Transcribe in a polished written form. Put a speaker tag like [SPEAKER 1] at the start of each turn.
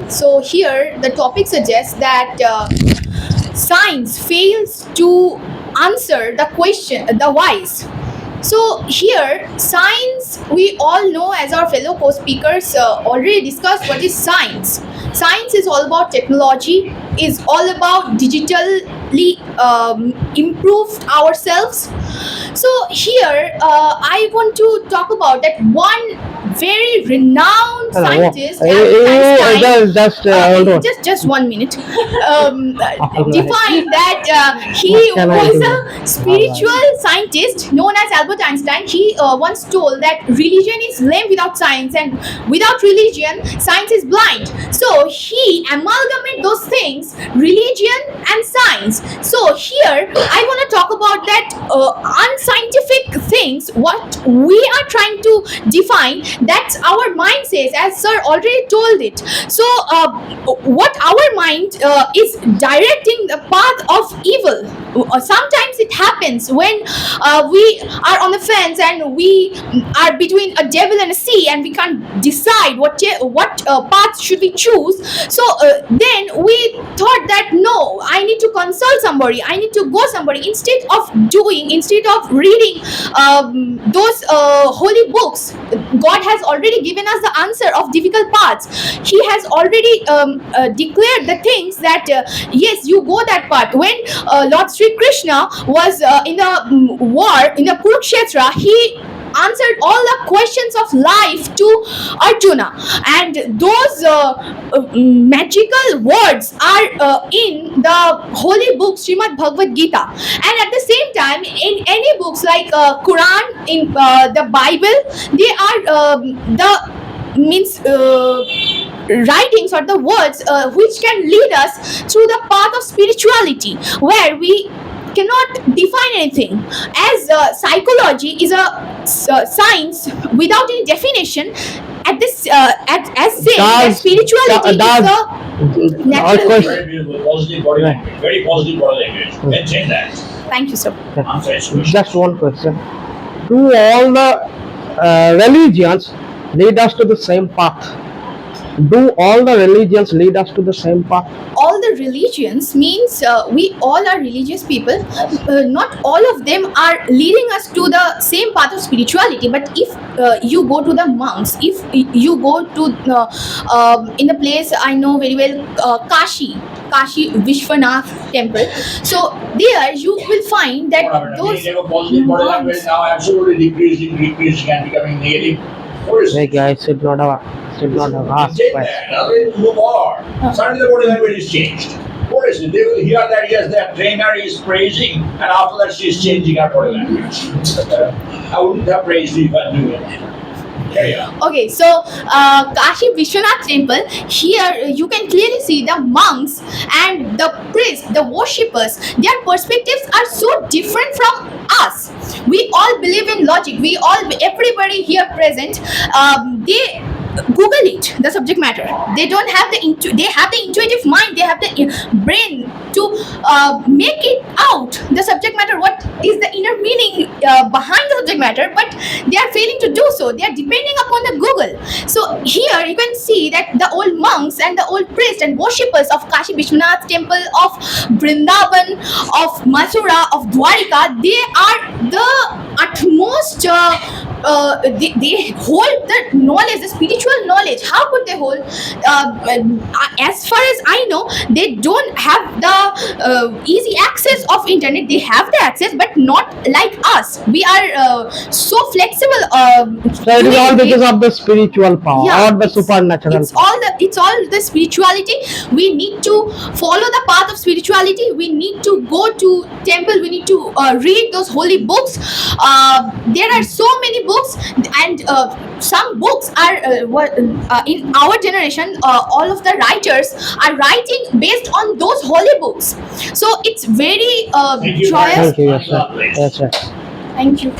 [SPEAKER 1] So here the topic suggests that science fails to answer the question, the whys. So here, science, we all know, as our fellow co-speakers already discussed, what is science. Science is all about technology, is all about digitally improved ourselves. So here, I want to talk about that one very renowned
[SPEAKER 2] Hello.
[SPEAKER 1] scientist,
[SPEAKER 2] Hold on.
[SPEAKER 1] just 1 minute,
[SPEAKER 2] Alright.
[SPEAKER 1] defined that he
[SPEAKER 2] What can I
[SPEAKER 1] was
[SPEAKER 2] do?
[SPEAKER 1] a spiritual scientist known as Albert Einstein. He once told that religion is lame without science, and without religion, science is blind. So he amalgamated those things, religion and science. So here, I want to talk about that unscientific things, what we are trying to define, that our mind says, as sir already told it. So what our mind is directing the path of evil. Sometimes it happens when we are on the fence and we are between a devil and a sea, and we can't decide what path should we choose. So then we thought that no, I need to consult somebody, I need to go somebody, instead of reading those holy books. God has already given us the answer of difficult paths. He has already declared the things that yes, you go that path. When Lord Sri Krishna was in the war in the Kurukshetra, he answered all the questions of life to Arjuna, and those magical words are in the holy book Srimad Bhagavad Gita. And at the same time, in any books like Quran, in the Bible, they are the means writings or the words which can lead us through the path of spirituality, where we cannot define anything, as psychology is a science without any definition. At this as saying that spirituality is the natural.
[SPEAKER 3] Very beautiful, positive body language. Very positive body language. Maintain that.
[SPEAKER 1] Thank you, sir.
[SPEAKER 3] Answer his question.
[SPEAKER 2] Just one question. Do all the religions lead us to the same path? Do all the religions lead us to the same path?
[SPEAKER 1] All the religions means we all are religious people. Not all of them are leading us to the same path of spirituality. But if you go to the monks, if you go to in the place I know very well, Kashi Vishwanath temple. So there you will find that those
[SPEAKER 3] They have a positive body language
[SPEAKER 1] monks,
[SPEAKER 3] now, absolutely decreasing and becoming negative. What is
[SPEAKER 2] Hey
[SPEAKER 3] it?
[SPEAKER 2] guys, should not have asked
[SPEAKER 3] Maintain
[SPEAKER 2] question.
[SPEAKER 3] that. Now let's move on. Suddenly the body language is changed. What is it? They will hear that yes, their trainer is praising, and after that she is changing her body language. I wouldn't have praised you if I knew it. Carry on.
[SPEAKER 1] okay, so Kashi Vishwanath temple, here you can clearly see the monks and the priests, the worshippers, their perspectives are so different from us. We all believe in logic. Everybody here present, they Google it, the subject matter. They don't have they have the intuitive mind, they have the brain to make it out, the subject matter, what is the inner meaning behind the subject matter, but they are failing to do so. They are depending upon the Google. So here you can see that the old monks and the old priests and worshippers of Kashi Vishwanath temple, of Vrindavan, of Mathura, of Dwarika, they are the utmost they hold the knowledge, the spiritual knowledge. How could they hold? As far as I know, they don't have the easy access of internet. They have the access, but not like us. We are so flexible.
[SPEAKER 2] So it is all because of the spiritual power
[SPEAKER 1] Yeah,
[SPEAKER 2] or the supernatural
[SPEAKER 1] it's
[SPEAKER 2] power.
[SPEAKER 1] all the spirituality. We need to follow the path of spirituality. We need to go to temple. We need to read those holy books. There are so many books, and some books are in our generation. All of the writers are writing based on those holy books. So it's very
[SPEAKER 3] Thank you very
[SPEAKER 1] joyous.
[SPEAKER 3] much.
[SPEAKER 2] Thank you, yes sir.
[SPEAKER 3] God bless.
[SPEAKER 2] Yes sir.
[SPEAKER 1] Thank you.